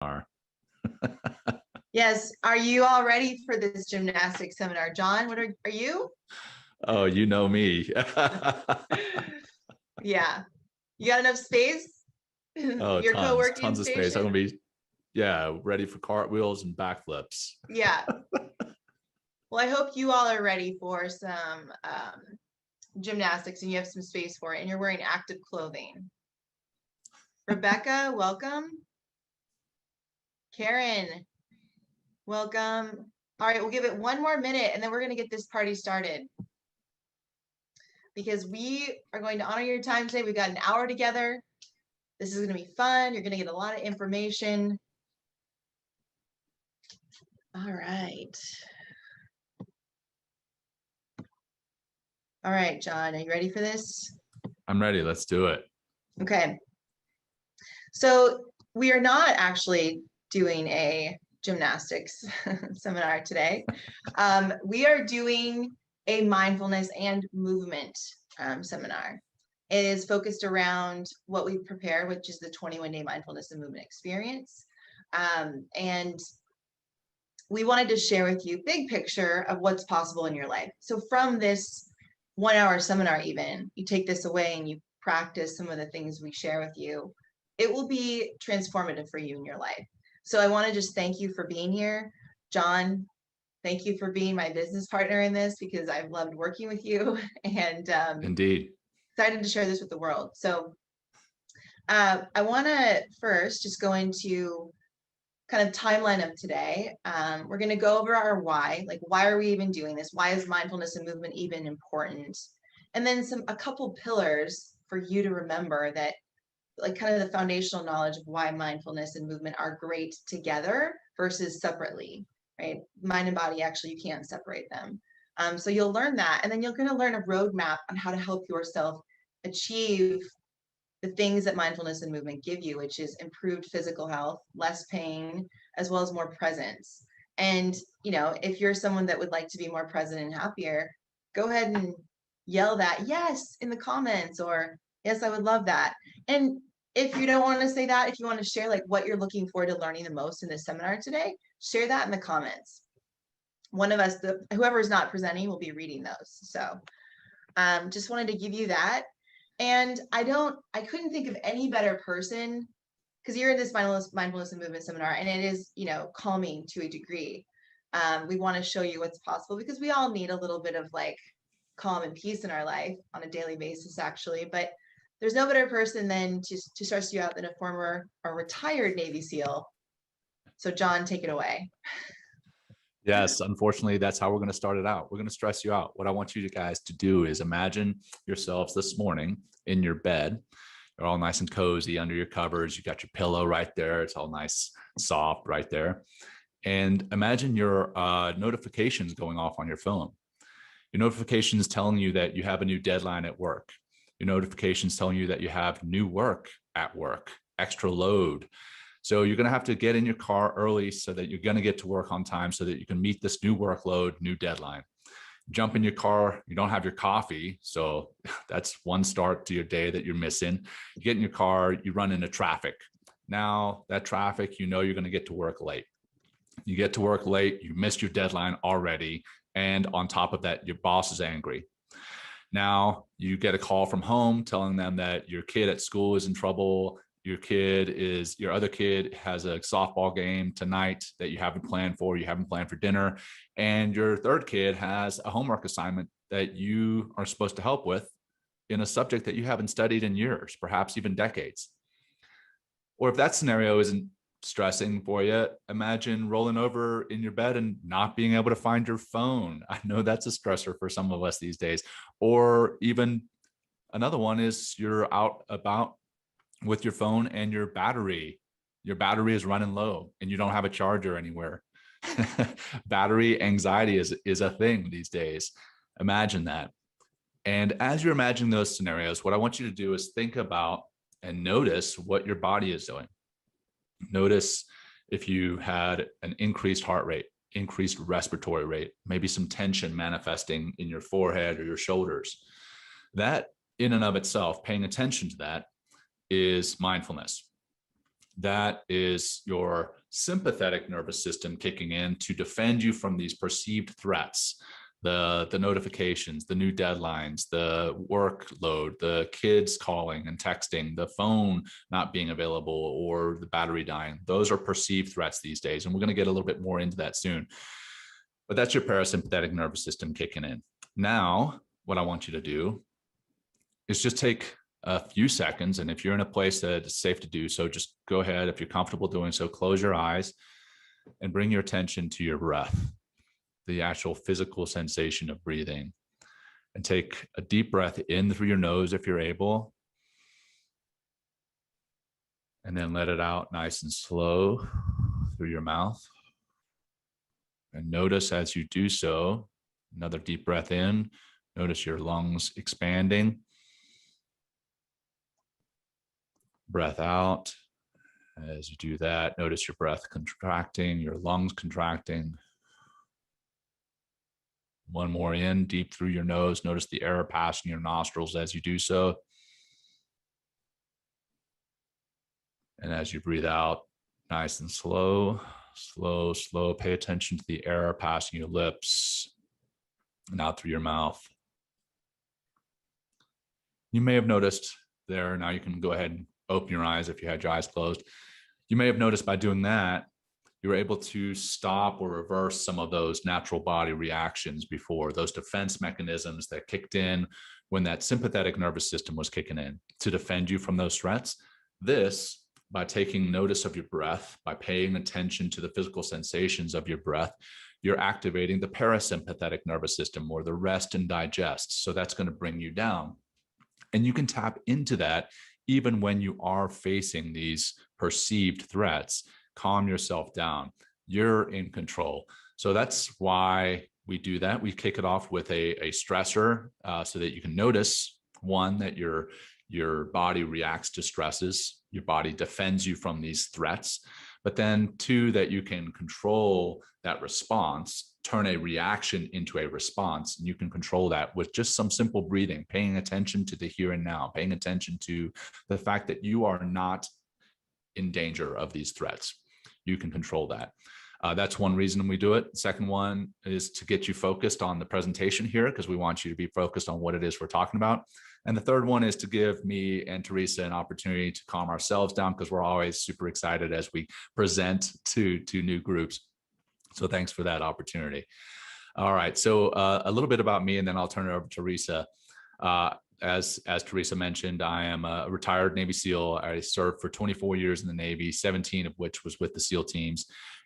Are. Yes. Are you all ready for this gymnastics seminar? John, what are you? Oh, you know me. Yeah. You got enough space? Oh, Your co-working tons of space. I'm station? gonna be, yeah, ready for cartwheels and backflips. Yeah. Well, I hope you all are ready for some gymnastics and you have some space for it and you're wearing active clothing. Rebecca, welcome. Karen, welcome. All right, we'll give it one more minute and then we're going to get this party started. Because we are going to honor your time today. We've got an hour together. This is going to be fun. You're going to get a lot of information. All right. All right, John, are you ready for this? I'm ready. Let's do it. Okay. So we are not actually doing a gymnastics seminar today. We are doing a mindfulness and movement seminar. It is focused around what we prepare, which is the 21-day mindfulness and movement experience. And we wanted to share with you big picture of what's possible in your life. So from this 1 hour seminar, even, you take this away and you practice some of the things we share with you, it will be transformative for you in your life. So I want to just thank you for being here. John, thank you for being my business partner in this because I've loved working with you and Indeed. excited to share this with the world. So I want to first just go into kind of timeline of today. We're going to go over our why, like why are we even doing this? Why is mindfulness and movement even important? And then a couple pillars for you to remember that like kind of the foundational knowledge of why mindfulness and movement are great together versus separately, right? Mind and body, actually, you can't separate them. So you'll learn that, and then you're going to learn a roadmap on how to help yourself achieve the things that mindfulness and movement give you, which is improved physical health, less pain, as well as more presence. And, you know, if you're someone that would like to be more present and happier, go ahead and yell that yes in the comments, or yes, I would love that. And if you don't want to say that, if you want to share like what you're looking forward to learning the most in this seminar today, share that in the comments. One of us, whoever is not presenting, will be reading those. So just wanted to give you that. And I couldn't think of any better person, because you're in this mindfulness and movement seminar, and it is, you know, calming to a degree. We want to show you what's possible because we all need a little bit of like calm and peace in our life on a daily basis, actually. But there's no better person than to stress you out than a former or retired Navy SEAL. So John, take it away. Yes, unfortunately, that's how we're going to start it out. We're going to stress you out. What I want you guys to do is imagine yourselves this morning in your bed. You're all nice and cozy under your covers. You got your pillow right there. It's all nice, soft right there. And imagine your notifications going off on your phone. Your notifications telling you that you have a new deadline at work. Your notifications telling you that you have new work at work, extra load. So you're going to have to get in your car early so that you're going to get to work on time so that you can meet this new workload, new deadline. Jump in your car, you don't have your coffee. So that's one start to your day that you're missing. You get in your car, you run into traffic. Now that traffic, you know you're going to get to work late. You get to work late, you missed your deadline already. And on top of that, your boss is angry. Now you get a call from home telling them that your kid at school is in trouble. Your other kid has a softball game tonight that you haven't planned for dinner. And your third kid has a homework assignment that you are supposed to help with in a subject that you haven't studied in years, perhaps even decades. Or if that scenario isn't stressing for you, imagine rolling over in your bed and not being able to find your phone. I know that's a stressor for some of us these days. Or even another one is you're out about with your phone and your battery is running low and you don't have a charger anywhere. Battery anxiety is a thing these days. Imagine that. And as you're imagining those scenarios, what I want you to do is think about and notice what your body is doing. Notice if you had an increased heart rate, increased respiratory rate, maybe some tension manifesting in your forehead or your shoulders. That in and of itself, paying attention to that, is mindfulness. that is your sympathetic nervous system kicking in to defend you from these perceived threats, the notifications, the new deadlines, the workload, the kids calling and texting, the phone not being available, or the battery dying. Those are perceived threats these days. And we're going to get a little bit more into that soon. But that's your parasympathetic nervous system kicking in. Now, what I want you to do is just take a few seconds. And if you're in a place that it's safe to do so, just go ahead. If you're comfortable doing so, close your eyes and bring your attention to your breath, the actual physical sensation of breathing. And take a deep breath in through your nose if you're able. And then let it out nice and slow through your mouth. And notice as you do so, another deep breath in, notice your lungs expanding. Breath out. As you do that, notice your breath contracting, your lungs contracting. One more in, deep through your nose. Notice the air passing your nostrils as you do so. And as you breathe out, nice and slow, slow, slow. Pay attention to the air passing your lips and out through your mouth. You may have noticed there, now you can go ahead and open your eyes if you had your eyes closed. You may have noticed by doing that, you were able to stop or reverse some of those natural body reactions before, those defense mechanisms that kicked in when that sympathetic nervous system was kicking in to defend you from those threats. This, by taking notice of your breath, by paying attention to the physical sensations of your breath, you're activating the parasympathetic nervous system, or the rest and digest. So that's going to bring you down. And you can tap into that even when you are facing these perceived threats. Calm yourself down. You're in control. So that's why we do that. We kick it off with a stressor so that you can notice, one, that your body reacts to stresses. Your body defends you from these threats. But then two, that you can control that response, turn a reaction into a response. And you can control that with just some simple breathing, paying attention to the here and now, paying attention to the fact that you are not in danger of these threats. You can control that. That's one reason we do it. Second one is to get you focused on the presentation here, because we want you to be focused on what it is we're talking about. And the third one is to give me and Teresa an opportunity to calm ourselves down, because we're always super excited as we present to new groups. So thanks for that opportunity. All right, so a little bit about me, and then I'll turn it over to Teresa. As Teresa mentioned, I am a retired Navy SEAL. I served for 24 years in the Navy, 17 of which was with the SEAL teams.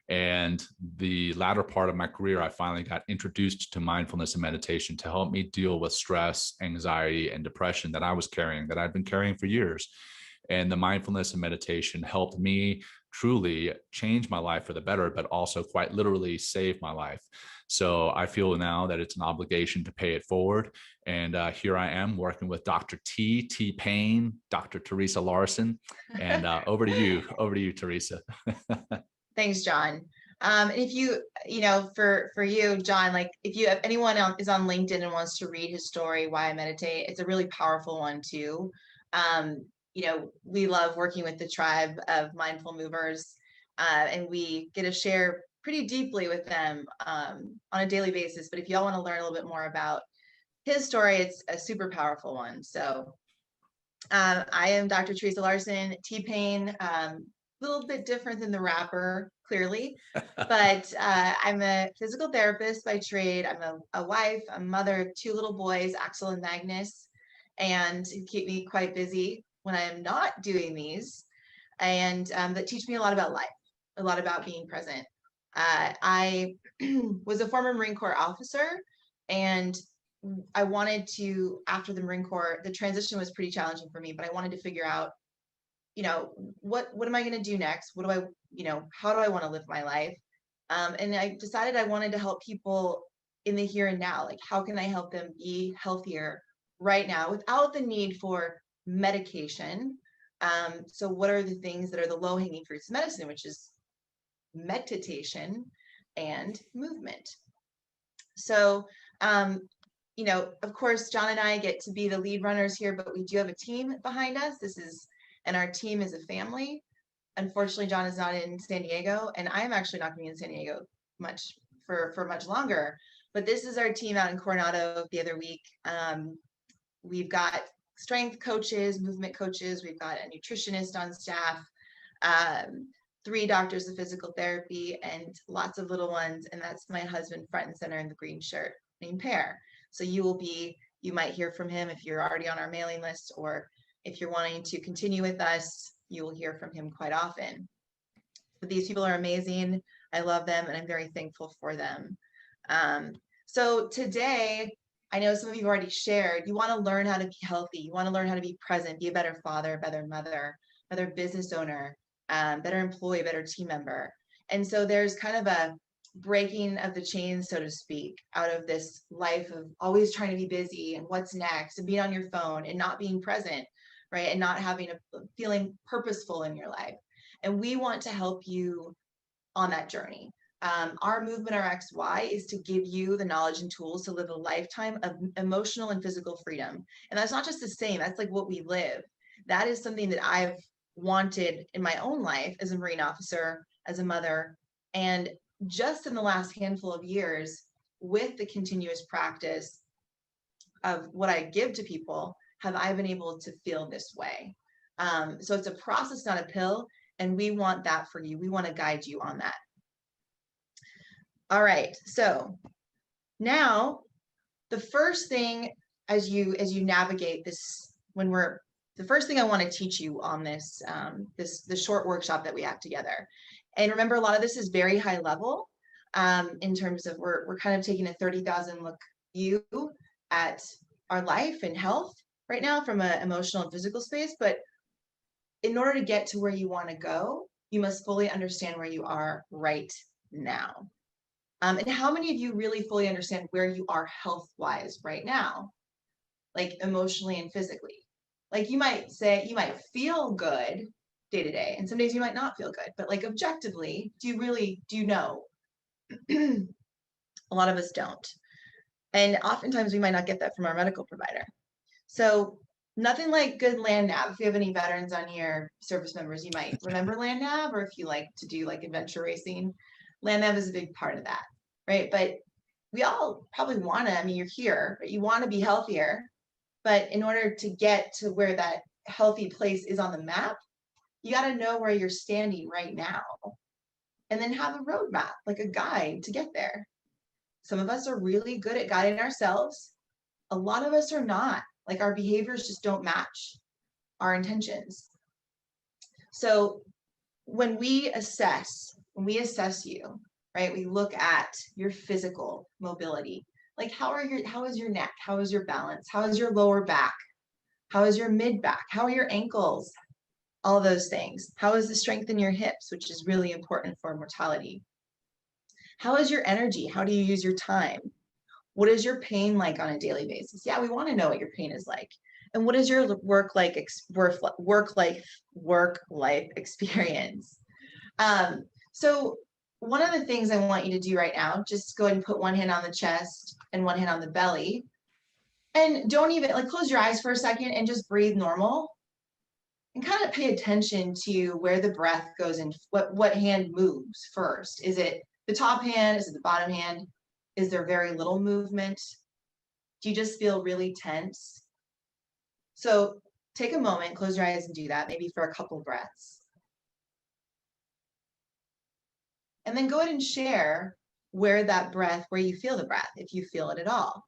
And the latter part of my career, I finally got introduced to mindfulness and meditation to help me deal with stress, anxiety, and depression that I was carrying, that I'd been carrying for years. And the mindfulness and meditation helped me truly change my life for the better, but also quite literally save my life. So I feel now that it's an obligation to pay it forward. And here I am working with Dr. T-Pain, Dr. Teresa Larson. And over to you, Teresa. Thanks, John. If for you, John, like if you have anyone else is on LinkedIn and wants to read his story, Why I Meditate, it's a really powerful one too. We love working with the tribe of mindful movers, and we get to share pretty deeply with them on a daily basis. But if y'all want to learn a little bit more about his story, it's a super powerful one. So I am Dr. Teresa Larson, T-Pain, a little bit different than the rapper, clearly, but I'm a physical therapist by trade. I'm a wife, a mother of two little boys, Axel and Magnus, and keep me quite busy when I am not doing these, and that teach me a lot about life, a lot about being present. I was a former Marine Corps officer, and I wanted to, after the Marine Corps, the transition was pretty challenging for me, but I wanted to figure out, what am I going to do next? How do I want to live my life? And I decided I wanted to help people in the here and now. Like, how can I help them be healthier right now without the need for medication? So what are the things that are the low-hanging fruits of medicine, which is meditation and movement? So, of course, John and I get to be the lead runners here, but we do have a team behind us. And our team is a family. Unfortunately, John is not in San Diego, and I'm actually not going to be in San Diego much for much longer. But this is our team out in Coronado the other week. We've got strength coaches, movement coaches. We've got a nutritionist on staff, 3 doctors of physical therapy, and lots of little ones. And that's my husband front and center in the green shirt named Pear. So you might hear from him if you're already on our mailing list, or if you're wanting to continue with us, you will hear from him quite often. But these people are amazing. I love them, and I'm very thankful for them. So today, I know some of you have already shared, you want to learn how to be healthy. You want to learn how to be present, be a better father, better mother, better business owner, better employee, better team member. And so there's kind of a breaking of the chains, so to speak, out of this life of always trying to be busy and what's next and being on your phone and not being present, right? And not having a feeling purposeful in your life. And we want to help you on that journey. Our movement, our XY, is to give you the knowledge and tools to live a lifetime of emotional and physical freedom. And that's not just the same, that's like what we live. That is something that I've wanted in my own life as a Marine officer, as a mother. And just in the last handful of years, with the continuous practice of what I give to people, have I been able to feel this way. So it's a process, not a pill. And we want that for you. We want to guide you on that. All right. So now the first thing as you navigate this, the first thing I want to teach you on this, the short workshop that we have together. And remember, a lot of this is very high level in terms of we're kind of taking a 30,000 look view at our life and health right now from an emotional and physical space. But in order to get to where you want to go, you must fully understand where you are right now. And how many of you really fully understand where you are health-wise right now, like emotionally and physically? Like you might feel good day to day, and some days you might not feel good, but like objectively, do you know? A lot of us don't. And oftentimes we might not get that from our medical provider. So nothing like good land nav. If you have any veterans on here, service members, you might remember land nav, or if you like to do like adventure racing, land nav is a big part of that, right? But we all probably want to, I mean, you're here, but you want to be healthier. But in order to get to where that healthy place is on the map, you got to know where you're standing right now. And then have a roadmap, like a guide to get there. Some of us are really good at guiding ourselves. A lot of us are not. Like our behaviors just don't match our intentions. So when we assess you, right, we look at your physical mobility. Like how is your neck? How is your balance? How is your lower back? How is your mid back? How are your ankles? All those things. How is the strength in your hips, which is really important for mortality? How is your energy? How do you use your time? What is your pain like on a daily basis? Yeah, we want to know what your pain is like. And what is your work life experience? So one of the things I want you to do right now, just go ahead and put one hand on the chest and one hand on the belly. And don't even close your eyes for a second and just breathe normal. And kind of pay attention to where the breath goes and what hand moves first. Is it the top hand? Is it the bottom hand? Is there very little movement? Do you just feel really tense? So take a moment, close your eyes and do that, maybe for a couple breaths. And then go ahead and share where you feel the breath, if you feel it at all.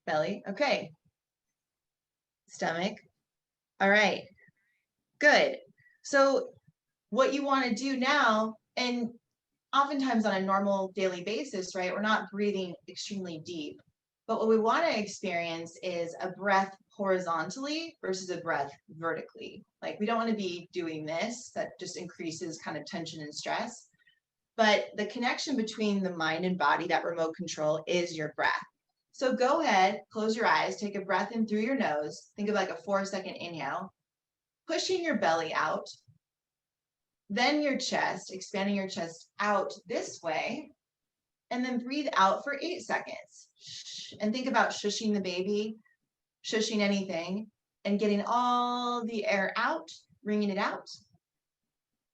Belly, okay. Stomach, all right, good. So what you want to do now, and oftentimes on a normal daily basis, right, we're not breathing extremely deep, but what we want to experience is a breath horizontally versus a breath vertically. Like we don't want to be doing this, that just increases kind of tension and stress. But the connection between the mind and body, that remote control, is your breath. So go ahead, close your eyes, take a breath in through your nose. Think of like a 4-second inhale, pushing your belly out. Then your chest, expanding your chest out this way. and then breathe out for 8 seconds. And think about shushing the baby, shushing anything, and getting all the air out, wringing it out.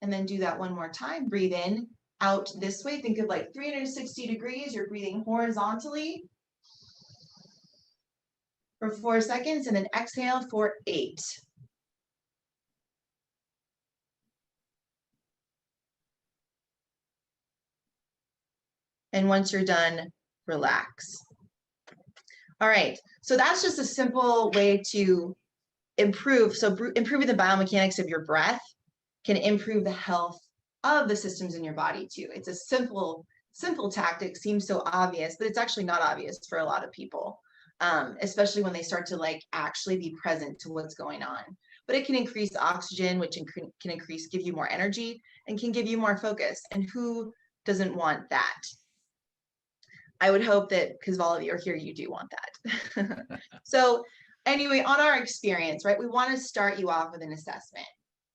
And then do that one more time. Breathe in, out this way. Think of like 360 degrees. You're breathing horizontally for 4 seconds, and then exhale for 8. And once you're done, relax. All right, so that's just a simple way to improve. So improving the biomechanics of your breath can improve the health of the systems in your body too. It's a simple tactic, seems so obvious, but it's actually not obvious for a lot of people, especially when they start to like actually be present to what's going on. But it can increase oxygen, which can give you more energy and can give you more focus. And who doesn't want that? I would hope that because all of you are here, you do want that. So anyway, on our experience, right, we want to start you off with an assessment.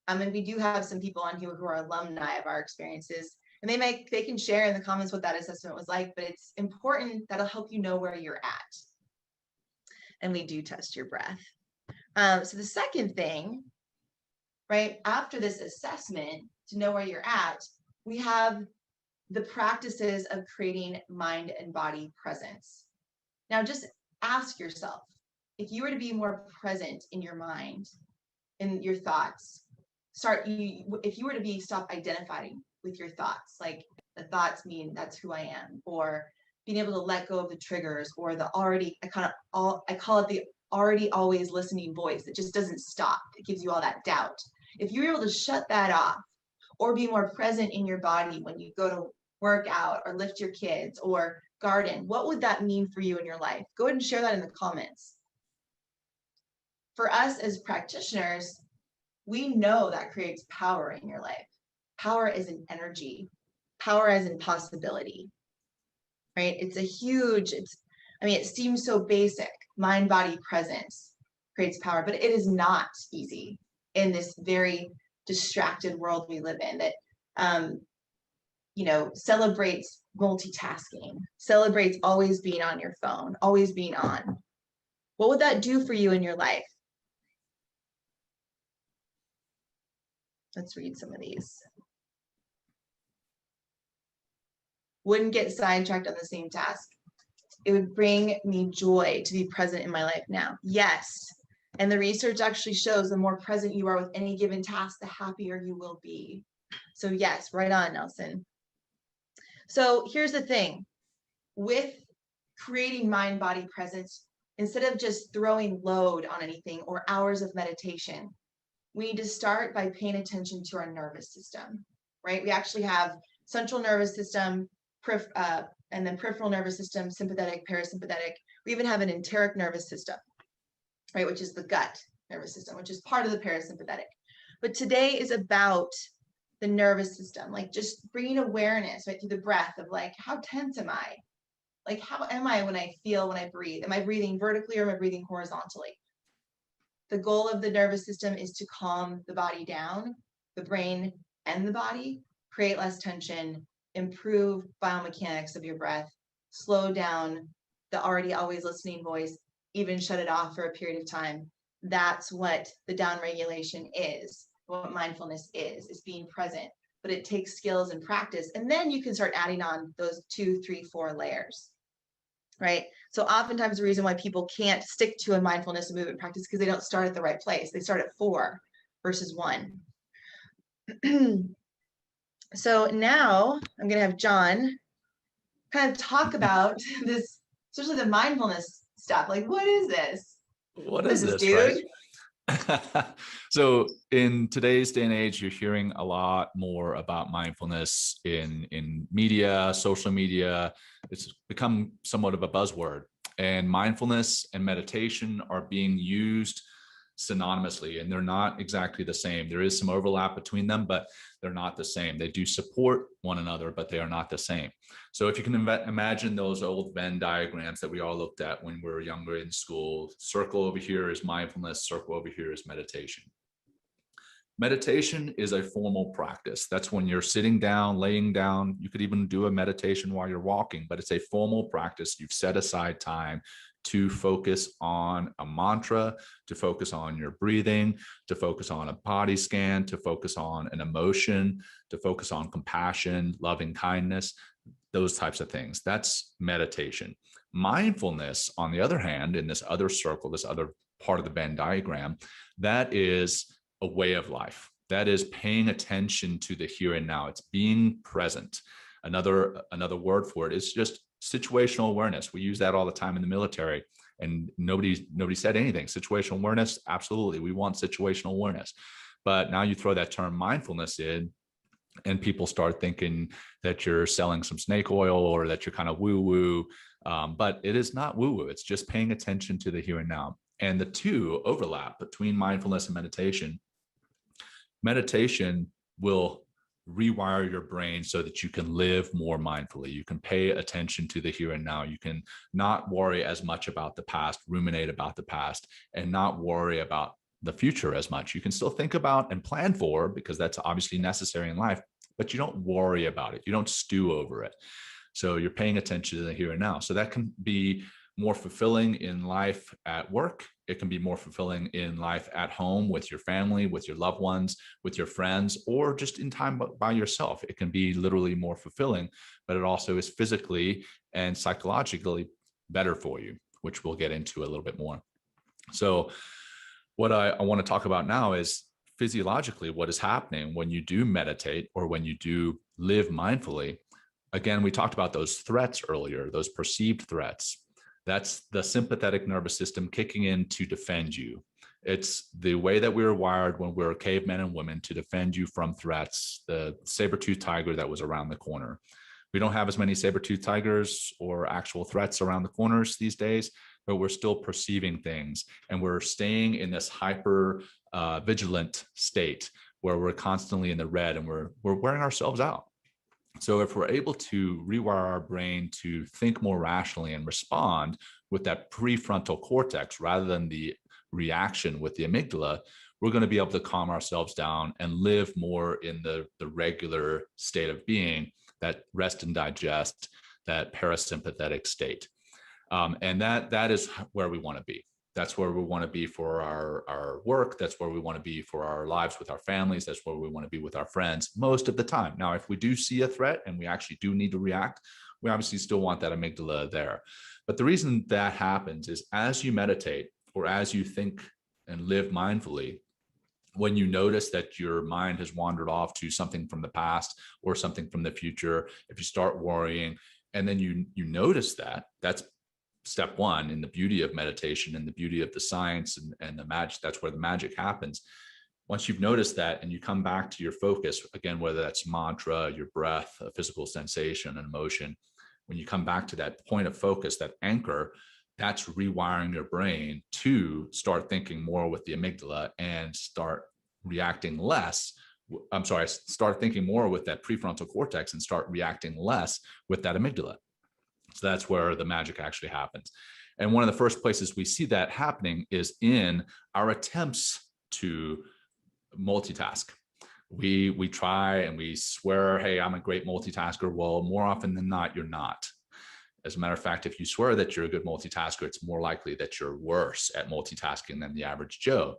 And we do have some people on here who are alumni of our experiences, and they can share in the comments what that assessment was like, but it's important. That'll help you know where you're at. And we do test your breath. So the second thing, right, after this assessment to know where you're at, we have the practices of creating mind and body presence. Now, just ask yourself, if you were to be more present in your mind, in your thoughts, if you were to stop identifying with your thoughts, like the thoughts mean that's who I am, or being able to let go of the triggers, or the already, I call it the already always listening voice that just doesn't stop. It gives you all that doubt. If you're able to shut that off, or be more present in your body when you go to work out or lift your kids or garden, what would that mean for you in your life? Go ahead and share that in the comments. For us as practitioners, we know that creates power in your life. Power is an energy, power as in possibility, right? It's a huge, it seems so basic. Mind, body, presence creates power, but it is not easy in this very distracted world we live in that, celebrates multitasking, celebrates always being on your phone, always being on. What would that do for you in your life? Let's read some of these. Wouldn't get sidetracked on the same task. It would bring me joy to be present in my life now. Yes. And the research actually shows the more present you are with any given task, the happier you will be. So yes, right on, Nelson. So here's the thing. With creating mind-body presence, instead of just throwing load on anything or hours of meditation, we need to start by paying attention to our nervous system, right? We actually have central nervous system, and then peripheral nervous system, sympathetic, parasympathetic. We even have an enteric nervous system, right? Which is the gut nervous system, which is part of the parasympathetic. But today is about the nervous system, like just bringing awareness, right, through the breath of like, how tense am I? Like, how am I when I breathe? Am I breathing vertically or am I breathing horizontally? The goal of the nervous system is to calm the body down, the brain and the body, create less tension, improve biomechanics of your breath, slow down the already always listening voice, even shut it off for a period of time. That's what the downregulation is, what mindfulness is being present. But it takes skills and practice. And then you can start adding on those 2, 3, 4 layers. Right? So oftentimes the reason why people can't stick to a mindfulness and movement practice is because they don't start at the right place. They start at 4 versus 1. So now I'm going to have John kind of talk about this, especially the mindfulness stuff. Like, what is this? What is this, dude? Right? So in today's day and age, you're hearing a lot more about mindfulness in media, social media. It's become somewhat of a buzzword, and mindfulness and meditation are being used synonymously, and they're not exactly the same. There is some overlap between them, but they're not the same. They do support one another, but they are not the same. So if you can imagine those old Venn diagrams that we all looked at when we were younger in school, circle over here is mindfulness, circle over here is meditation. Meditation is a formal practice. That's when you're sitting down, laying down. You could even do a meditation while you're walking, but it's a formal practice. You've set aside time to focus on a mantra, to focus on your breathing, to focus on a body scan, to focus on an emotion, to focus on compassion, loving kindness, those types of things. That's meditation. Mindfulness, on the other hand, in this other circle, this other part of the Venn diagram, that is a way of life. That is paying attention to the here and now. It's being present. Another word for it is just situational awareness. We use that all the time in the military, and nobody said anything. Situational awareness, absolutely. We want situational awareness. But now you throw that term mindfulness in, and people start thinking that you're selling some snake oil or that you're kind of woo-woo. But it is not woo-woo. It's just paying attention to the here and now. And the two overlap between mindfulness and meditation. Meditation will rewire your brain so that you can live more mindfully. You can pay attention to the here and now. You can not worry as much about the past, ruminate about the past, and not worry about the future as much. You can still think about and plan for, because that's obviously necessary in life, but you don't worry about it. You don't stew over it. So you're paying attention to the here and now. So that can be more fulfilling in life at work. It can be more fulfilling in life at home with your family, with your loved ones, with your friends, or just in time by yourself. It can be literally more fulfilling, but it also is physically and psychologically better for you, which we'll get into a little bit more. So what I want to talk about now is physiologically what is happening when you do meditate or when you do live mindfully. Again, we talked about those threats earlier, those perceived threats. That's the sympathetic nervous system kicking in to defend you. It's the way that we were wired when we were cavemen and women to defend you from threats, the saber-toothed tiger that was around the corner. We don't have as many saber-toothed tigers or actual threats around the corners these days, but we're still perceiving things. And we're staying in this hyper vigilant state where we're constantly in the red and we're wearing ourselves out. So if we're able to rewire our brain to think more rationally and respond with that prefrontal cortex rather than the reaction with the amygdala, we're going to be able to calm ourselves down and live more in the regular state of being, that rest and digest, that parasympathetic state. And that is where we want to be. That's where we want to be for our work. That's where we want to be for our lives with our families. That's where we want to be with our friends most of the time. Now, if we do see a threat and we actually do need to react, we obviously still want that amygdala there. But the reason that happens is as you meditate or as you think and live mindfully, when you notice that your mind has wandered off to something from the past or something from the future, if you start worrying and then you notice that, that's step one in the beauty of meditation and the beauty of the science and the magic. That's where the magic happens. Once you've noticed that and you come back to your focus, again, whether that's mantra, your breath, a physical sensation, an emotion, when you come back to that point of focus, that anchor, that's rewiring your brain to start thinking more with the amygdala and start reacting less. Start thinking more with that prefrontal cortex and start reacting less with that amygdala. So that's where the magic actually happens. And one of the first places we see that happening is in our attempts to multitask. We try and we swear, hey, I'm a great multitasker. Well, more often than not, you're not. As a matter of fact, if you swear that you're a good multitasker, it's more likely that you're worse at multitasking than the average Joe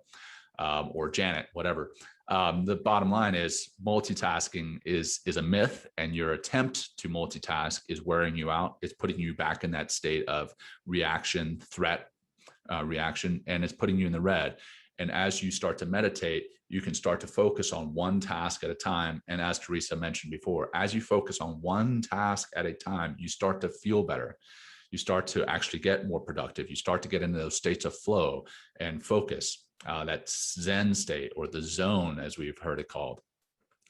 or Janet, whatever. The bottom line is multitasking is a myth, and your attempt to multitask is wearing you out. It's putting you back in that state of reaction, threat, reaction, and it's putting you in the red. And as you start to meditate, you can start to focus on one task at a time. And as Teresa mentioned before, as you focus on one task at a time, you start to feel better. You start to actually get more productive. You start to get into those states of flow and focus. That Zen state, or the zone, as we've heard it called.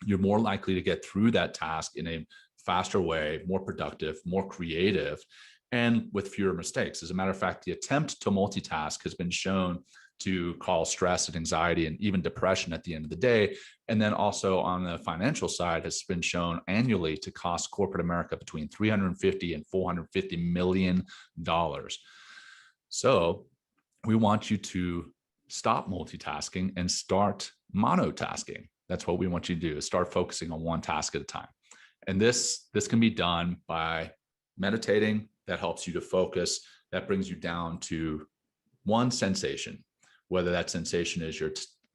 You're more likely to get through that task in a faster way, more productive, more creative, and with fewer mistakes. As a matter of fact, the attempt to multitask has been shown to cause stress and anxiety and even depression at the end of the day. And then also on the financial side has been shown annually to cost corporate America between $350 and $450 million. So we want you to stop multitasking and start monotasking. That's what we want you to do, is start focusing on one task at a time. And this can be done by meditating. That helps you to focus. That brings you down to one sensation, whether that sensation is your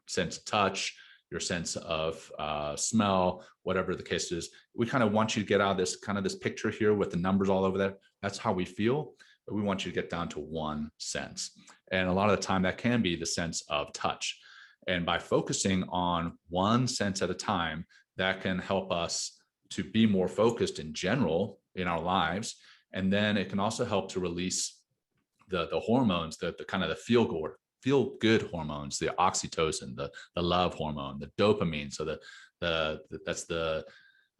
sense of touch, your sense of smell, whatever the case is. We kind of want you to get out of this kind of this picture here with the numbers all over there. That's how we feel, but we want you to get down to one sense. And a lot of the time that can be the sense of touch. And by focusing on one sense at a time, that can help us to be more focused in general in our lives. And then it can also help to release the hormones, the kind of the feel good hormones, the oxytocin, the love hormone, the dopamine. So that's the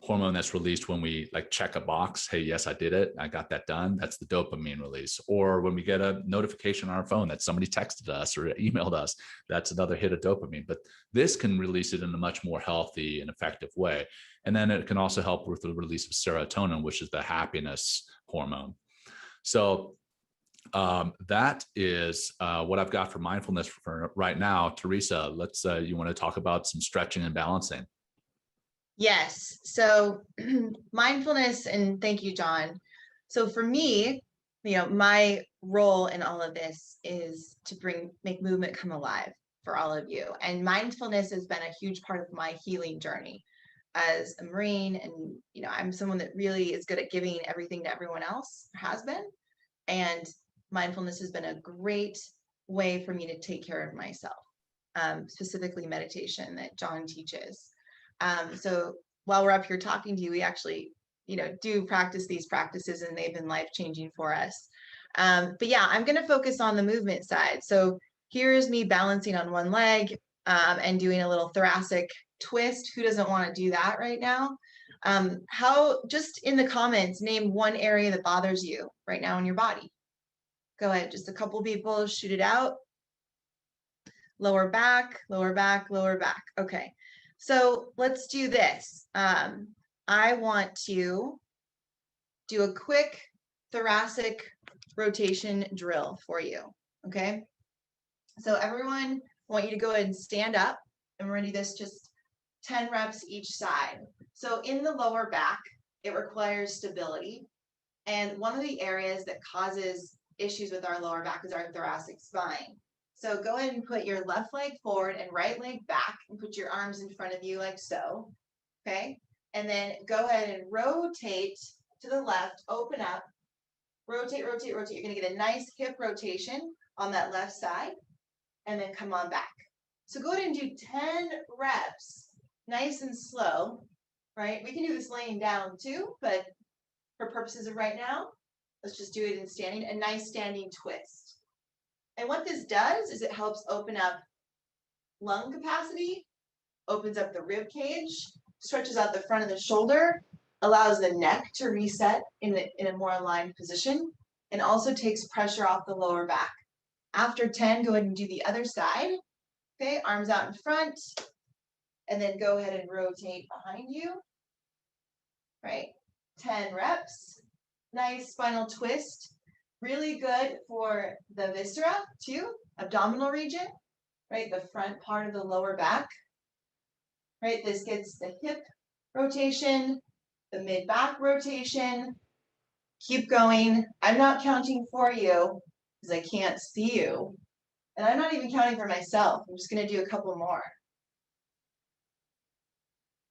hormone that's released when we like check a box. Hey, yes, I did it. I got that done. That's the dopamine release. Or when we get a notification on our phone that somebody texted us or emailed us, that's another hit of dopamine. But this can release it in a much more healthy and effective way. And then it can also help with the release of serotonin, which is the happiness hormone. So that is what I've got for mindfulness for right now. Teresa, let's you want to talk about some stretching and balancing? Yes. So mindfulness, and thank you, John. So for me, my role in all of this is to make movement come alive for all of you. And mindfulness has been a huge part of my healing journey as a Marine. And, I'm someone that really is good at giving everything to everyone else, has been. And mindfulness has been a great way for me to take care of myself, specifically meditation that John teaches. So while we're up here talking to you, we actually, do practice these practices, and they've been life-changing for us. But yeah, I'm going to focus on the movement side. So here's me balancing on one leg and doing a little thoracic twist. Who doesn't want to do that right now? Just in the comments, name one area that bothers you right now in your body. Go ahead, just a couple people, shoot it out. Lower back, lower back, lower back. Okay. So let's do this. I want to do a quick thoracic rotation drill for you. Okay. So everyone, I want you to go ahead and stand up, and we're going to do this just 10 reps each side. So in the lower back, it requires stability. And one of the areas that causes issues with our lower back is our thoracic spine. So go ahead and put your left leg forward and right leg back, and put your arms in front of you like so. Okay. And then go ahead and rotate to the left, open up, rotate, rotate, rotate. You're going to get a nice hip rotation on that left side, and then come on back. So go ahead and do 10 reps, nice and slow, right? We can do this laying down too, but for purposes of right now, let's just do it in standing, a nice standing twist. And what this does is it helps open up lung capacity, opens up the rib cage, stretches out the front of the shoulder, allows the neck to reset in a more aligned position, and also takes pressure off the lower back. After 10, go ahead and do the other side. Okay, arms out in front, and then go ahead and rotate behind you. Right, 10 reps. Nice spinal twist. Really good for the viscera too, abdominal region, right? The front part of the lower back, right? This gets the hip rotation, the mid-back rotation. Keep going. I'm not counting for you because I can't see you. And I'm not even counting for myself. I'm just going to do a couple more.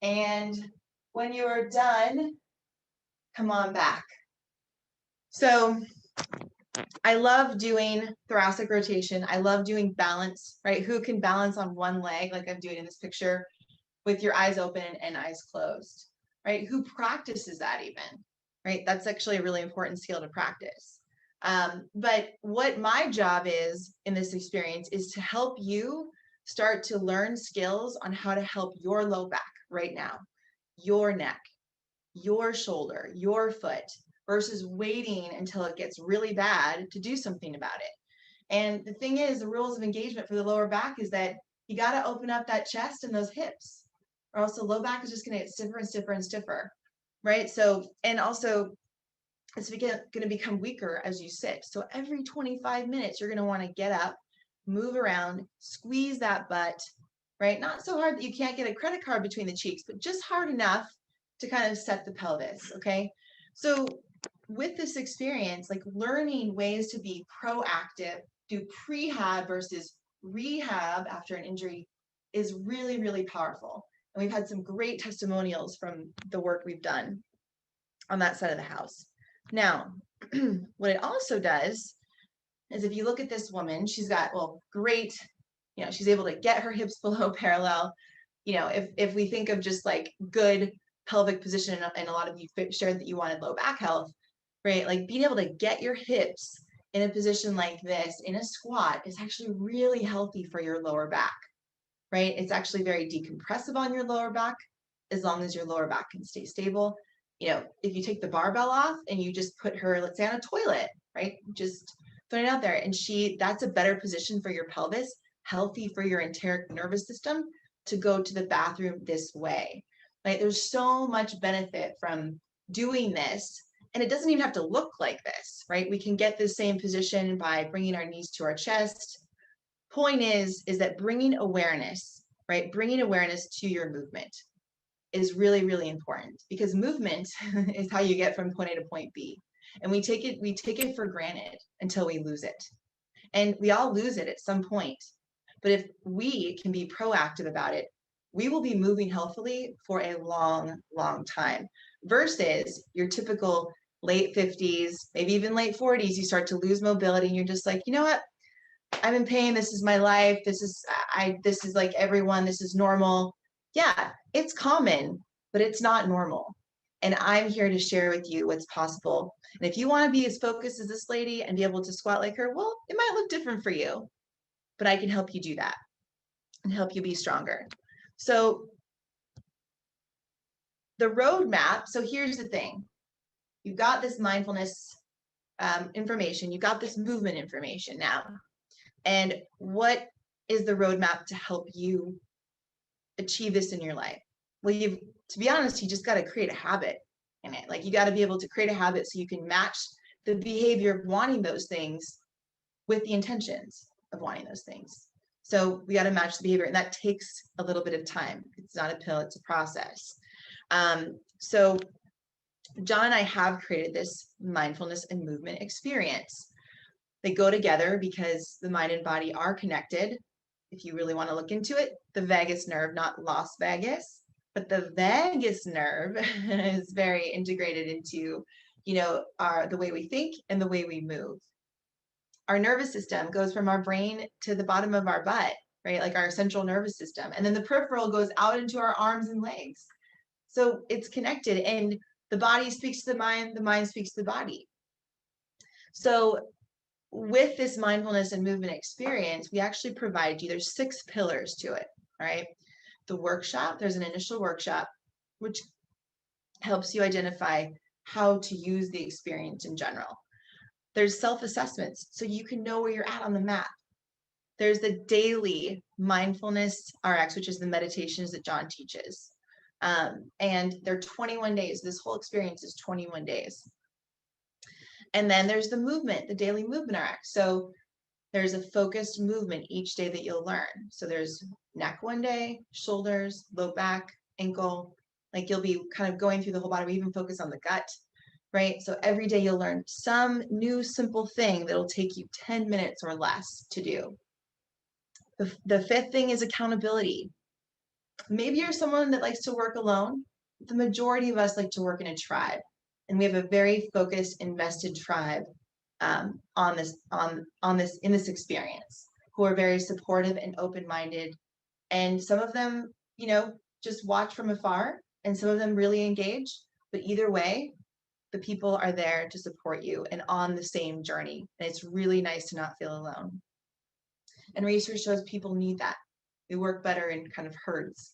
And when you're done, come on back. So I love doing thoracic rotation. I love doing balance, right? Who can balance on one leg like I'm doing in this picture with your eyes open and eyes closed, right? Who practices that even, right? That's actually a really important skill to practice. But what my job is in this experience is to help you start to learn skills on how to help your low back right now, your neck, your shoulder, your foot, versus waiting until it gets really bad to do something about it. And the thing is, the rules of engagement for the lower back is that you got to open up that chest and those hips, or else the low back is just going to get stiffer and stiffer and stiffer, right? So, and also it's going to become weaker as you sit. So every 25 minutes, you're going to want to get up, move around, squeeze that butt, right? Not so hard that you can't get a credit card between the cheeks, but just hard enough to kind of set the pelvis, okay? So with this experience, like learning ways to be proactive, do prehab versus rehab after an injury is really, really powerful. And we've had some great testimonials from the work we've done on that side of the house. Now, what it also does is if you look at this woman, she's got, well, great, she's able to get her hips below parallel. If we think of just like good pelvic position, and a lot of you shared that you wanted low back health, right? Like being able to get your hips in a position like this in a squat is actually really healthy for your lower back, right? It's actually very decompressive on your lower back as long as your lower back can stay stable. If you take the barbell off and you just put her, let's say on a toilet, right? Just put it out there, and that's a better position for your pelvis, healthy for your enteric nervous system to go to the bathroom this way, right? There's so much benefit from doing this, and it doesn't even have to look like this, right? We can get the same position by bringing our knees to our chest. Point is that bringing awareness, right? Bringing awareness to your movement is really, really important, because movement is how you get from point A to point B. And we take it for granted until we lose it. And we all lose it at some point. But if we can be proactive about it, we will be moving healthily for a long, long time, versus your typical late 50s, maybe even late 40s, you start to lose mobility and you're just like, you know what? I'm in pain. This is my life. This is like everyone. This is normal. Yeah, it's common, but it's not normal. And I'm here to share with you what's possible. And if you want to be as focused as this lady and be able to squat like her, well, it might look different for you, but I can help you do that and help you be stronger. So the roadmap. So here's the thing. You've got this mindfulness information. You've got this movement information now. And what is the roadmap to help you achieve this in your life? Well, to be honest, you just got to create a habit in it. Like you got to be able to create a habit so you can match the behavior of wanting those things with the intentions of wanting those things. So we got to match the behavior, and that takes a little bit of time. It's not a pill, it's a process. So John and I have created this mindfulness and movement experience. They go together because the mind and body are connected. If you really want to look into it, the vagus nerve, not Las Vegas, but the vagus nerve is very integrated into, the way we think and the way we move. Our nervous system goes from our brain to the bottom of our butt, right? Like our central nervous system. And then the peripheral goes out into our arms and legs. So it's connected, and the body speaks to the mind speaks to the body. So with this mindfulness and movement experience, we actually provide you, there's 6 pillars to it, all right? The workshop, there's an initial workshop, which helps you identify how to use the experience in general. There's self-assessments, so you can know where you're at on the map. There's the daily mindfulness RX, which is the meditations that John teaches. And they're 21 days. This whole experience is 21 days. And then there's the movement, the daily movement RX. So there's a focused movement each day that you'll learn. So there's neck one day, shoulders, low back, ankle, like you'll be kind of going through the whole body. We even focus on the gut, right? So every day you'll learn some new simple thing that'll take you 10 minutes or less to do. The 5th thing is accountability. Maybe you're someone that likes to work alone. The majority of us like to work in a tribe. And we have a very focused, invested tribe in this experience, who are very supportive and open-minded. And some of them, just watch from afar, and some of them really engage. But either way, the people are there to support you and on the same journey. And it's really nice to not feel alone. And research shows people need that. We work better in kind of herds.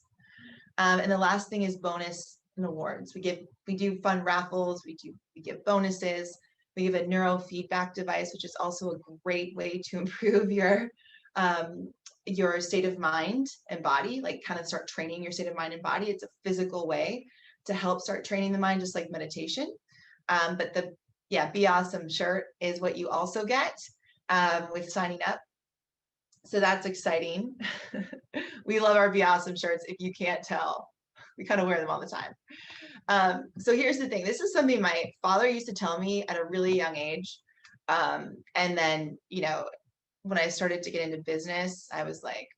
And the last thing is bonus and awards. We do fun raffles. We give bonuses. We give a neurofeedback device, which is also a great way to improve your state of mind and body, like kind of start training your state of mind and body. It's a physical way to help start training the mind, just like meditation. But the Be Awesome shirt is what you also get with signing up. So that's exciting. We love our Be Awesome shirts. If you can't tell, we kind of wear them all the time. So here's the thing. This is something my father used to tell me at a really young age. And then, when I started to get into business, I was like,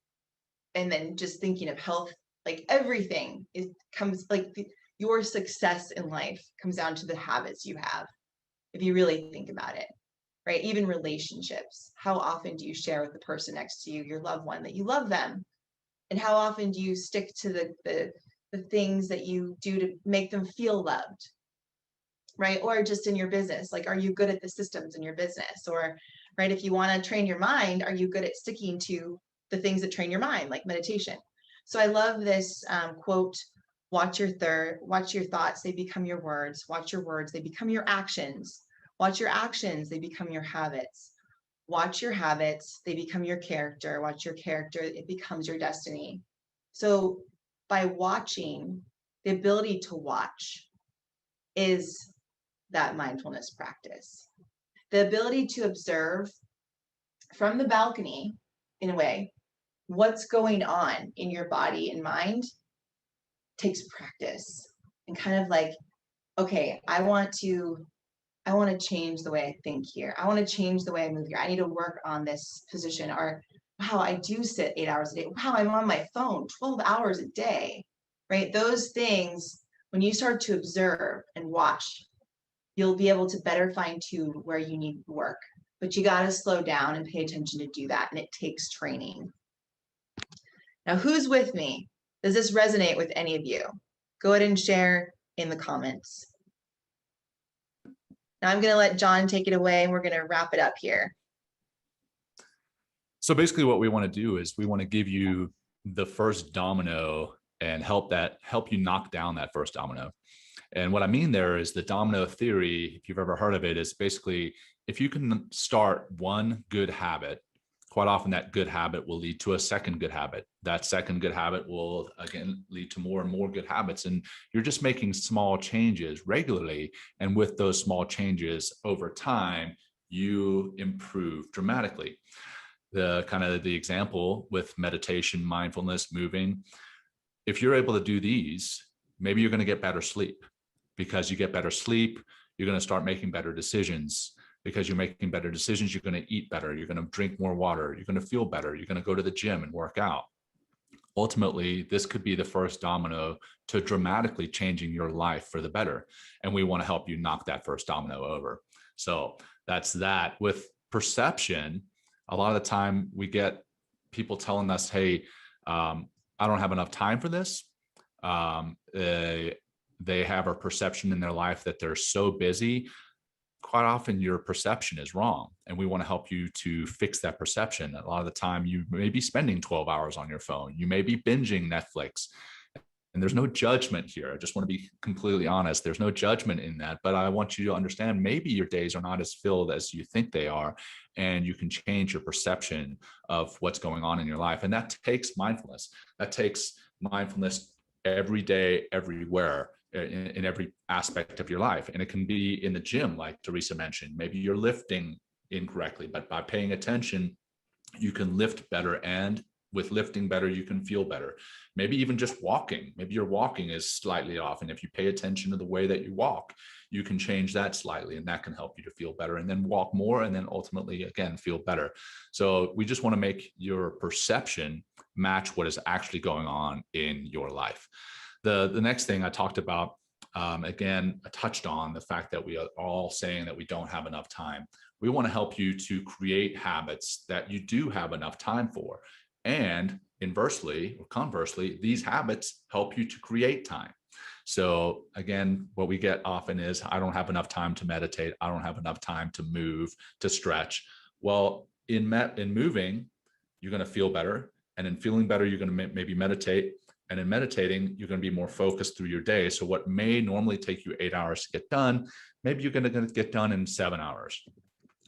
and then just thinking of health, like everything comes like your success in life comes down to the habits you have. If you really think about it, right? Even relationships. How often do you share with the person next to you, your loved one, that you love them? And how often do you stick to the things that you do to make them feel loved? Right? Or just in your business, like, are you good at the systems in your business? Or, right, if you want to train your mind, are you good at sticking to the things that train your mind, like meditation? So I love this quote: watch your thoughts, they become your words. Watch your words, they become your actions. Watch your actions, they become your habits. Watch your habits, they become your character. Watch your character, it becomes your destiny. So by watching, the ability to watch is that mindfulness practice. The ability to observe from the balcony, in a way, what's going on in your body and mind takes practice. And kind of like, okay, I want to change the way I think here. I want to change the way I move here. I need to work on this position. Or, wow, I do sit 8 hours a day. Wow, I'm on my phone 12 hours a day, right? Those things, when you start to observe and watch, you'll be able to better fine tune where you need work. But you got to slow down and pay attention to do that. And it takes training. Now, who's with me? Does this resonate with any of you? Go ahead and share in the comments. Now I'm going to let John take it away and we're going to wrap it up here. So basically what we want to do is we want to give you the first domino and help you knock down that first domino. And what I mean there is the domino theory, if you've ever heard of it, is basically if you can start one good habit, quite often that good habit will lead to a second good habit. That second good habit will again lead to more and more good habits. And you're just making small changes regularly. And with those small changes over time, you improve dramatically. The example with meditation, mindfulness, moving, if you're able to do these, maybe you're going to get better sleep. Because you get better sleep, you're going to start making better decisions. Because you're making better decisions, you're going to eat better. You're going to drink more water. You're going to feel better. You're going to go to the gym and work out. Ultimately, this could be the first domino to dramatically changing your life for the better. And we want to help you knock that first domino over. So that's that. With perception, a lot of the time we get people telling us, hey, I don't have enough time for this. They have a perception in their life that they're so busy. Quite often your perception is wrong, and we want to help you to fix that perception. A lot of the time you may be spending 12 hours on your phone. You may be binging Netflix, and there's no judgment here. I just want to be completely honest. There's no judgment in that, but I want you to understand maybe your days are not as filled as you think they are, and you can change your perception of what's going on in your life. And that takes mindfulness. That takes mindfulness every day, everywhere, in every aspect of your life. And it can be in the gym, like Teresa mentioned. Maybe you're lifting incorrectly, but by paying attention, you can lift better. And with lifting better, you can feel better. Maybe even just walking. Maybe your walking is slightly off. And if you pay attention to the way that you walk, you can change that slightly, and that can help you to feel better, and then walk more, and then ultimately, again, feel better. So we just want to make your perception match what is actually going on in your life. The next thing I talked about, again, I touched on the fact that we are all saying that we don't have enough time. We want to help you to create habits that you do have enough time for. And inversely or conversely, these habits help you to create time. So again, what we get often is, I don't have enough time to meditate. I don't have enough time to move, to stretch. Well, in moving, you're going to feel better. And in feeling better, you're going to maybe meditate. And in meditating, you're going to be more focused through your day. So what may normally take you 8 hours to get done, maybe you're going to get done in 7 hours.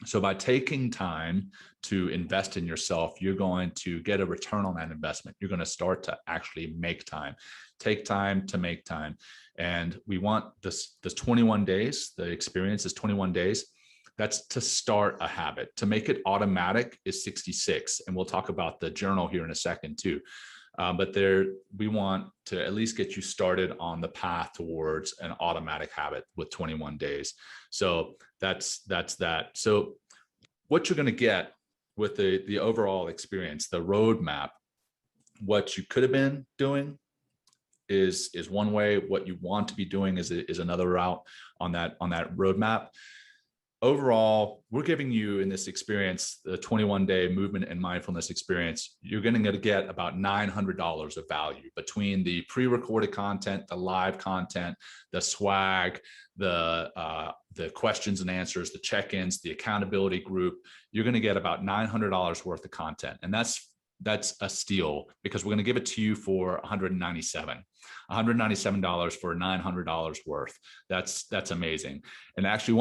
So by taking time to invest in yourself, you're going to get a return on that investment. You're going to start to actually make time. Take time to make time. And we want this 21 days, the experience is 21 days. That's to start a habit. To make it automatic is 66. And we'll talk about the journal here in a second too. But we want to at least get you started on the path towards an automatic habit with 21 days. So that's that. So what you're going to get with the overall experience, the roadmap, what you could have been doing is one way. What you want to be doing is another route on that roadmap. Overall, we're giving you in this experience, the 21-day movement and mindfulness experience, you're going to get about $900 of value between the pre-recorded content, the live content, the swag, the questions and answers, the check-ins, the accountability group. You're going to get about $900 worth of content. And that's a steal, because we're going to give it to you for $197 for $900 worth. That's amazing. And actually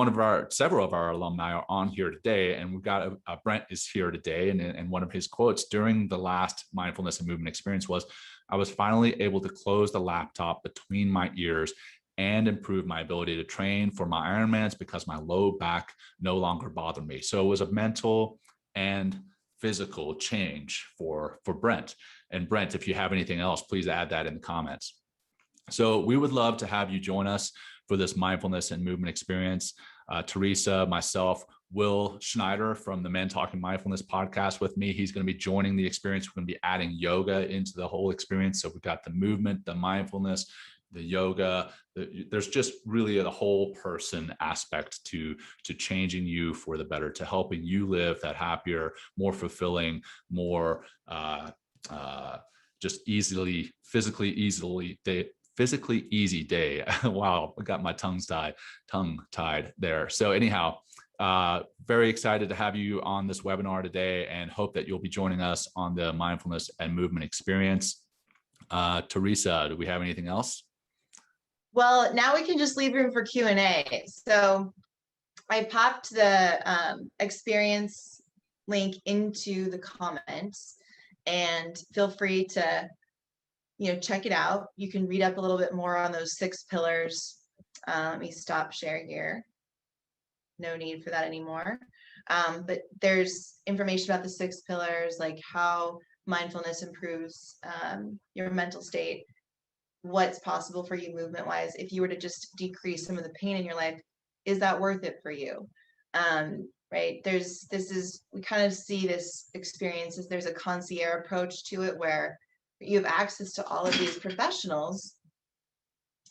several of our alumni are on here today, and we've got Brent is here today. And one of his quotes during the last mindfulness and movement experience was, I was finally able to close the laptop between my ears and improve my ability to train for my Ironmans because my low back no longer bothered me. So it was a mental and physical change for Brent. And Brent, if you have anything else, please add that in the comments. So we would love to have you join us for this mindfulness and movement experience. Teresa, myself, Will Schneider from the Men Talking Mindfulness podcast with me. He's going to be joining the experience. We're going to be adding yoga into the whole experience. So we've got the movement, the mindfulness, the yoga. There's just really a whole person aspect to changing you for the better, to helping you live that happier, more fulfilling, more just physically easy day. Wow, I got my tongue tied there. So anyhow, very excited to have you on this webinar today, and hope that you'll be joining us on the mindfulness and movement experience. Teresa, do we have anything else? Well, now we can just leave room for Q&A. So I popped the experience link into the comments, and feel free to, check it out. You can read up a little bit more on those 6 pillars. Let me stop share here. No need for that anymore. But there's information about the 6 pillars, like how mindfulness improves your mental state, what's possible for you movement wise. If you were to just decrease some of the pain in your life, is that worth it for you? Right. We kind of see this experience as there's a concierge approach to it, where you have access to all of these professionals,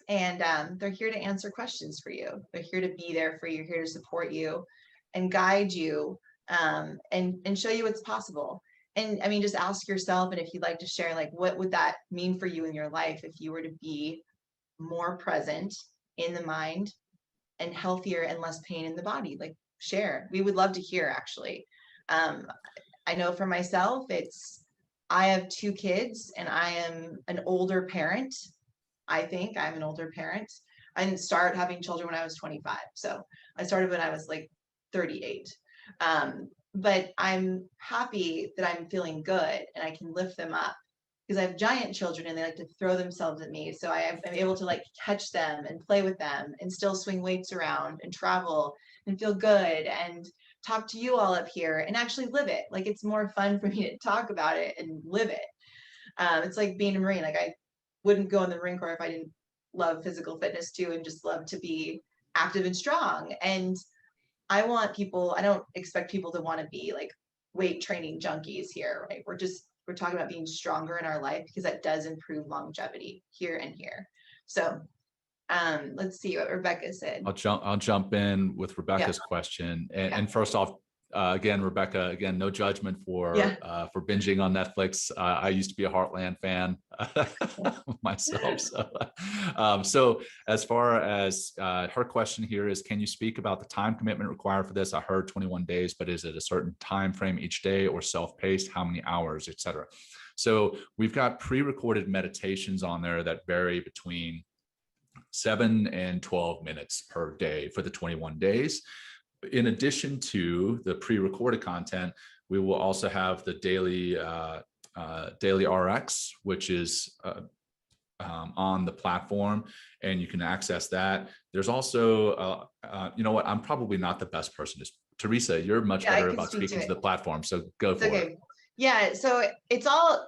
and they're here to answer questions for you. They're here to be there for you, here to support you and guide you, and show you what's possible. And I mean, just ask yourself, and if you'd like to share, like, what would that mean for you in your life if you were to be more present in the mind and healthier and less pain in the body? Like, share. We would love to hear, actually. I know for myself, I have 2 kids, and I am an older parent. I think I'm an older parent. I didn't start having children when I was 25. So I started when I was like 38. But I'm happy that I'm feeling good and I can lift them up, because I have giant children and they like to throw themselves at me. So I'm able to like catch them and play with them and still swing weights around and travel and feel good and talk to you all up here and actually live it. Like, it's more fun for me to talk about it and live it. It's like being a Marine. Like, I wouldn't go in the Marine Corps if I didn't love physical fitness too, and just love to be active and strong. And I don't expect people to want to be like weight training junkies here, right? We're talking about being stronger in our life, because that does improve longevity here and here. So let's see what Rebecca said. I'll jump in with Rebecca's question. And first off, again, Rebecca, no judgment for binging on Netflix. I used to be a Heartland fan myself. So as far as her question here is, can you speak about the time commitment required for this? I heard 21 days, but is it a certain time frame each day, or self-paced? How many hours, etc.? So we've got pre-recorded meditations on there that vary between 7 and 12 minutes per day for the 21 days. In addition to the pre-recorded content, we will also have the Dailyrx, which is on the platform, and you can access that. There's also, you know what, I'm probably not the best person to, Teresa, you're much Yeah, I better can about speak to speaking to it. the platform. So go It's for it. okay. Yeah, so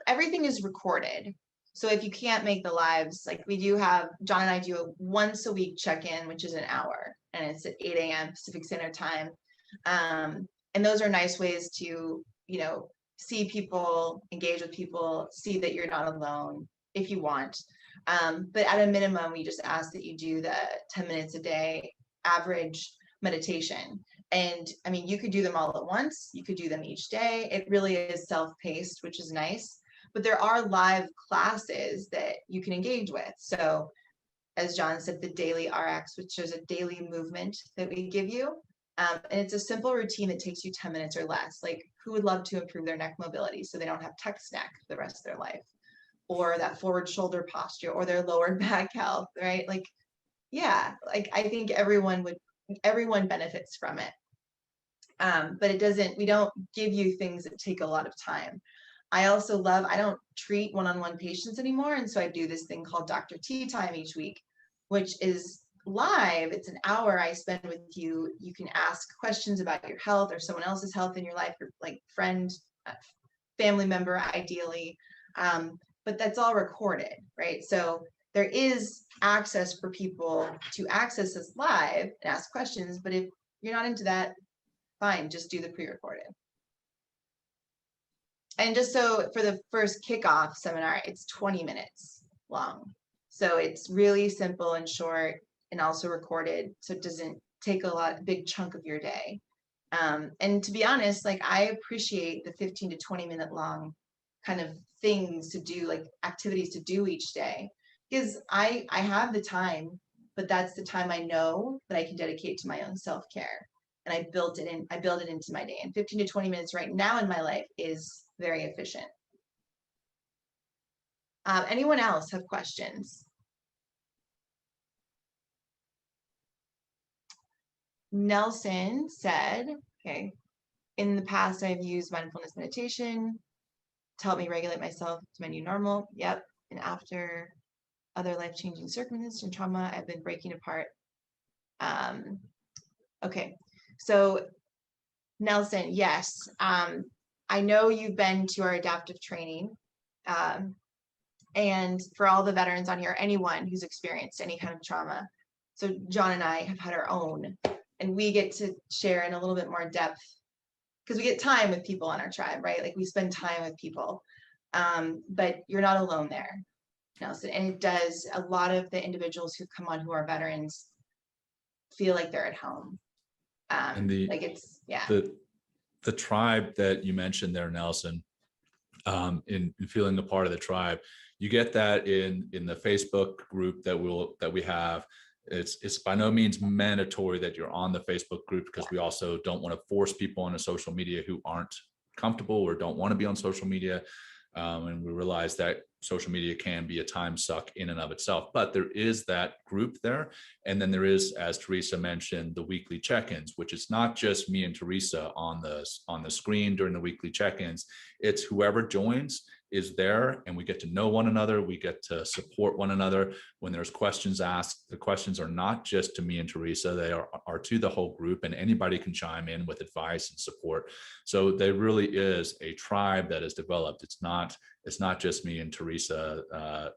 everything is recorded. So if you can't make the lives, like we do have, John and I do a once a week check-in, which is an hour, and it's at 8 a.m. Pacific Standard Time. And those are nice ways to, see people, engage with people, see that you're not alone if you want. But at a minimum, we just ask that you do the 10 minutes a day average meditation. And I mean, you could do them all at once. You could do them each day. It really is self-paced, which is nice. But there are live classes that you can engage with. So as John said, the Dailyrx, which is a daily movement that we give you. And it's a simple routine that takes you 10 minutes or less. Like, who would love to improve their neck mobility so they don't have tech snack the rest of their life? Or that forward shoulder posture, or their lower back health, right? Like, yeah, like I think everyone benefits from it. But we don't give you things that take a lot of time. I don't treat one-on-one patients anymore. And so I do this thing called Dr. Tea Time each week, which is live. It's an hour I spend with you. You can ask questions about your health or someone else's health in your life, or like friend, family member, ideally. But that's all recorded, right? So there is access for people to access this live and ask questions. But if you're not into that, fine, just do the pre-recorded. And just so for the first kickoff seminar, it's 20 minutes long. So it's really simple and short, and also recorded. So it doesn't take a big chunk of your day. And to be honest, like I appreciate the 15 to 20 minute long kind of things to do, like activities to do each day, because I have the time, but that's the time I know that I can dedicate to my own self-care. And I build it into my day. And 15 to 20 minutes right now in my life is very efficient. Anyone else have questions? Nelson said, okay, in the past, I've used mindfulness meditation to help me regulate myself to my new normal. Yep. And after other life-changing circumstances and trauma, I've been breaking apart. Okay. So Nelson, yes. I know you've been to our adaptive training. And for all the veterans on here, anyone who's experienced any kind of trauma. So John and I have had our own, and we get to share in a little bit more depth because we get time with people on our tribe, right? Like we spend time with people, but you're not alone there, Nelson. And it does, a lot of the individuals who come on who are veterans feel like they're at home. And yeah. The tribe that you mentioned there, Nelson, in feeling a part of the tribe, you get that in the Facebook group that we have. It's by no means mandatory that you're on the Facebook group, because we also don't want to force people onto social media who aren't comfortable or don't want to be on social media. And we realize that social media can be a time suck in and of itself, but there is that group there. And then there is, as Teresa mentioned, the weekly check-ins, which is not just me and Teresa on the screen during the weekly check-ins. It's whoever joins is there, and we get to know one another. We get to support one another. When there's questions asked, the questions are not just to me and Teresa, they are to the whole group, and anybody can chime in with advice and support. So there really is a tribe that is developed. It's not just me and Teresa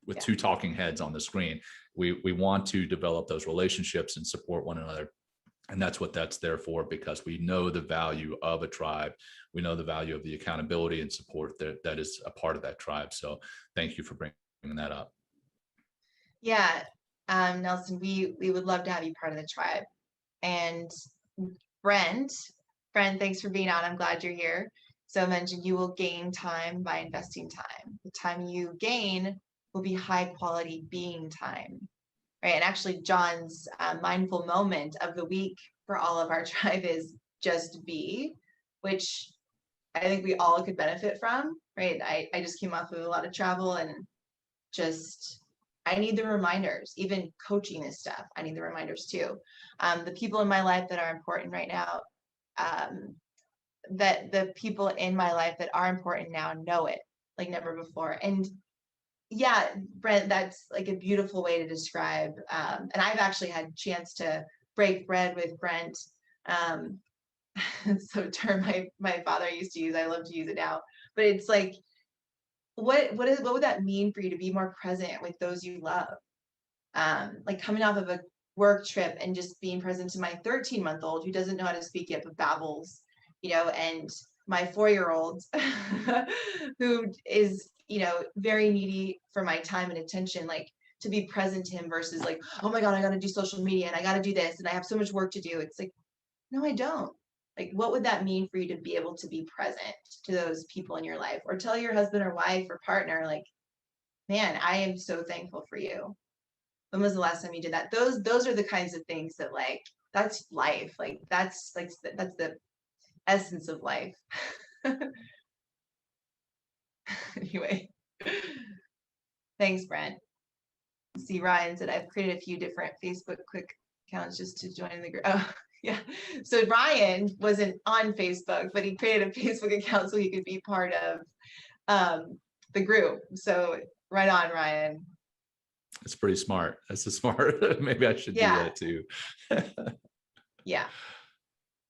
with two talking heads on the screen. We want to develop those relationships and support one another. And that's what that's there for, because we know the value of a tribe. We know the value of the accountability and support that is a part of that tribe. So thank you for bringing that up. Yeah, Nelson, we would love to have you part of the tribe. And Brent, thanks for being on. I'm glad you're here. So I mentioned you will gain time by investing time. The time you gain will be high quality being time. Right. And actually, John's mindful moment of the week for all of our tribe is just be, which I think we all could benefit from. Right. I just came off of a lot of travel, and I need the reminders. Even coaching this stuff, I need the reminders too. The people in my life that are important right now, that the people in my life that are important now know it like never before. And Yeah, Brent, that's like a beautiful way to describe. And I've actually had a chance to break bread with Brent. Um, so a term my father used to use. I love to use it now. But it's like, what would that mean for you to be more present with those you love? Like coming off of a work trip and just being present to my 13-month-old who doesn't know how to speak yet but babbles, and my 4-year-old who is, very needy for my time and attention, like to be present to him versus like, oh my God, I got to do social media and I got to do this and I have so much work to do. It's like, no, I don't. Like, what would that mean for you to be able to be present to those people in your life, or tell your husband or wife or partner, like, man, I am so thankful for you. When was the last time you did that? Those are the kinds of things that, like, that's life. Like that's the essence of life. Anyway, thanks, Brent. See, Ryan said I've created a few different Facebook quick accounts just to join the group. Oh, yeah. So Ryan wasn't on Facebook, but he created a Facebook account so he could be part of the group. So right on, Ryan. It's pretty smart. That's a smart. Maybe I should do that too. Yeah.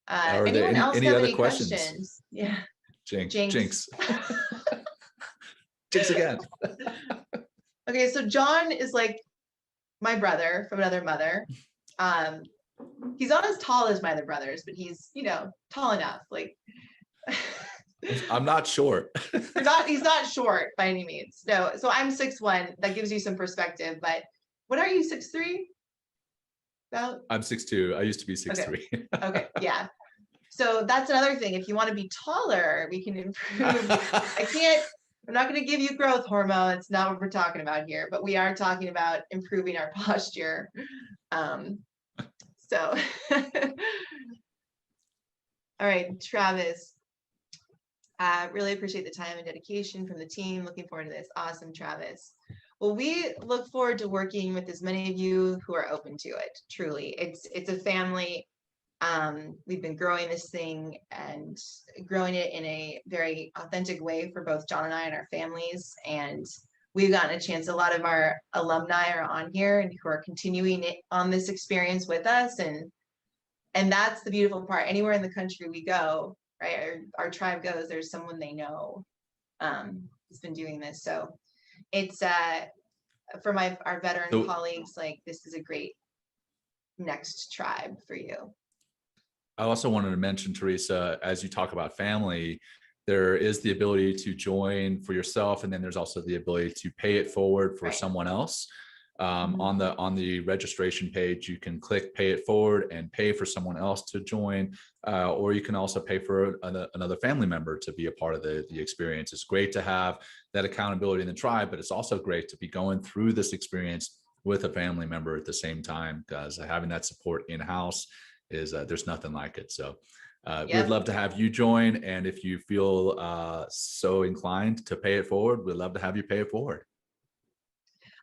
Are there Anyone else any have other any questions? Yeah. Jinx. Jinx. Jinx again. Okay, so John is like my brother from another mother. He's not as tall as my other brothers, but he's, tall enough. Like I'm not short. He's not short by any means. No. So I'm 6'1". That gives you some perspective. But what are you, 6'3"? About? I'm 6'2". I used to be 6'3". Okay. Yeah. So that's another thing. If you want to be taller, we can improve. I'm not going to give you growth hormone. It's not what we're talking about here, but we are talking about improving our posture. So, all right, Travis. Really appreciate the time and dedication from the team. Looking forward to this. Awesome, Travis. Well, we look forward to working with as many of you who are open to it. Truly, it's a family. We've been growing this thing and growing it in a very authentic way for both John and I and our families. And we've gotten a chance. A lot of our alumni are on here and who are continuing it on this experience with us. And that's the beautiful part. Anywhere in the country we go, right, our tribe goes, there's someone they know who's been doing this. So it's for our veteran colleagues, like this is a great next tribe for you. I also wanted to mention, Teresa, as you talk about family, there is the ability to join for yourself, and then there's also the ability to pay it forward for someone else. On the registration page, you can click pay it forward and pay for someone else to join, or you can also pay for another family member to be a part of the experience. It's great to have that accountability in the tribe, but it's also great to be going through this experience with a family member at the same time, because having that support in-house is there's nothing like it. So we'd love to have you join. And if you feel so inclined to pay it forward, we'd love to have you pay it forward.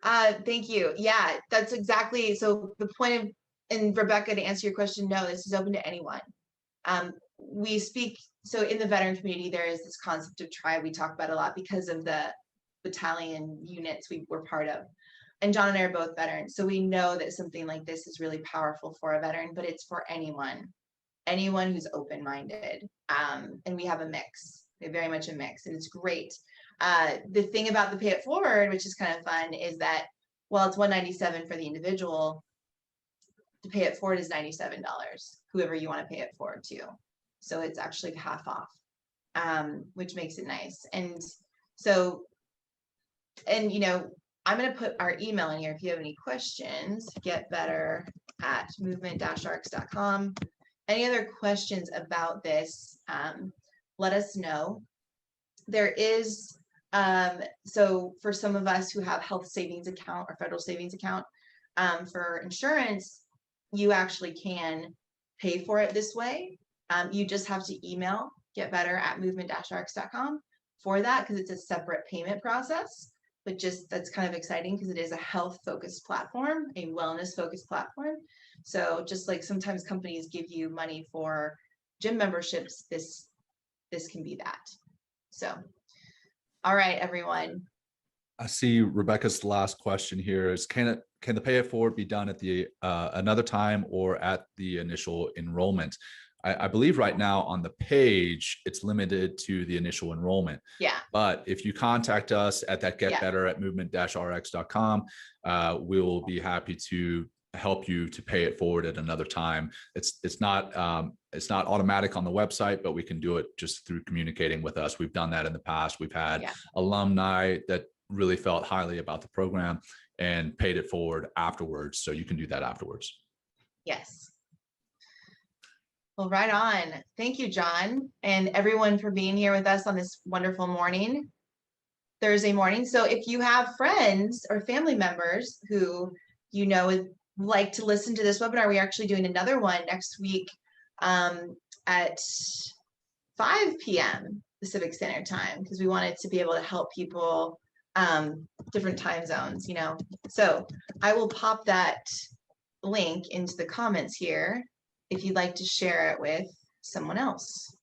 Thank you. Yeah, that's exactly. So the point of, and Rebecca, to answer your question, no, this is open to anyone. We speak, so in the veteran community, there is this concept of tribe we talk about a lot because of the battalion units we were part of. And John and I are both veterans, so we know that something like this is really powerful for a veteran, but it's for anyone who's open-minded. And we have a mix. We have very much a mix, and it's great. The thing about the pay it forward, which is kind of fun, is that while it's $197 for the individual, to pay it forward is $97, whoever you want to pay it forward to. So it's actually half off, which makes it nice. And so, and I'm going to put our email in here if you have any questions. getbetter@movement-rx.com. Any other questions about this, let us know. There is, so for some of us who have health savings account or federal savings account, for insurance, you actually can pay for it this way. You just have to email getbetter@movement-rx.com for that, because it's a separate payment process. But just that's kind of exciting because it is a health focused platform, a wellness focused platform. So just like sometimes companies give you money for gym memberships, this can be that. So, all right, everyone. I see Rebecca's last question here is, can the pay it forward be done at the another time or at the initial enrollment? I believe right now on the page, it's limited to the initial enrollment. Yeah. But if you contact us at that Yeah. getbetter@movement-rx.com, we will be happy to help you to pay it forward at another time. It's not automatic on the website, but we can do it just through communicating with us. We've done that in the past. We've had alumni that really felt highly about the program and paid it forward afterwards. So you can do that afterwards. Yes. Well, right on. Thank you, John, and everyone for being here with us on this wonderful morning, Thursday morning. So if you have friends or family members who you know would like to listen to this webinar, we're actually doing another one next week at 5 p.m. Pacific Standard Time, because we wanted to be able to help people different time zones, you know. So I will pop that link into the comments here if you'd like to share it with someone else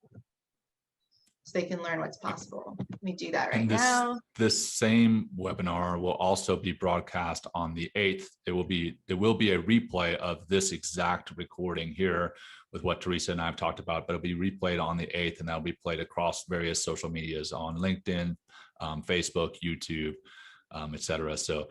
so they can learn what's possible. Let me do that right now. This same webinar will also be broadcast on the 8th. It will be a replay of this exact recording here with what Teresa and I have talked about, but it'll be replayed on the 8th, and that'll be played across various social medias on LinkedIn, Facebook, YouTube, etc. So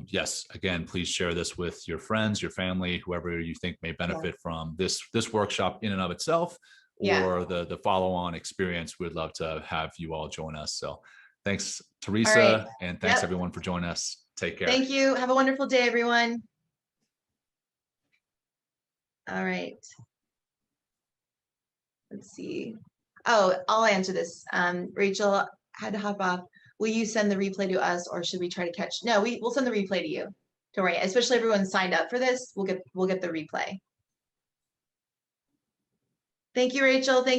yes, again, please share this with your friends, your family, whoever you think may benefit from this workshop in and of itself, or the follow-on experience. We'd love to have you all join us. So thanks, Teresa, and thanks everyone for joining us. Take care. Thank you. Have a wonderful day, everyone. All right. Let's see. Oh, I'll answer this. Rachel had to hop off. Will you send the replay to us, or should we try to catch? No, we'll send the replay to you. Don't worry. Especially everyone signed up for this. We'll get the replay. Thank you, Rachel. Thank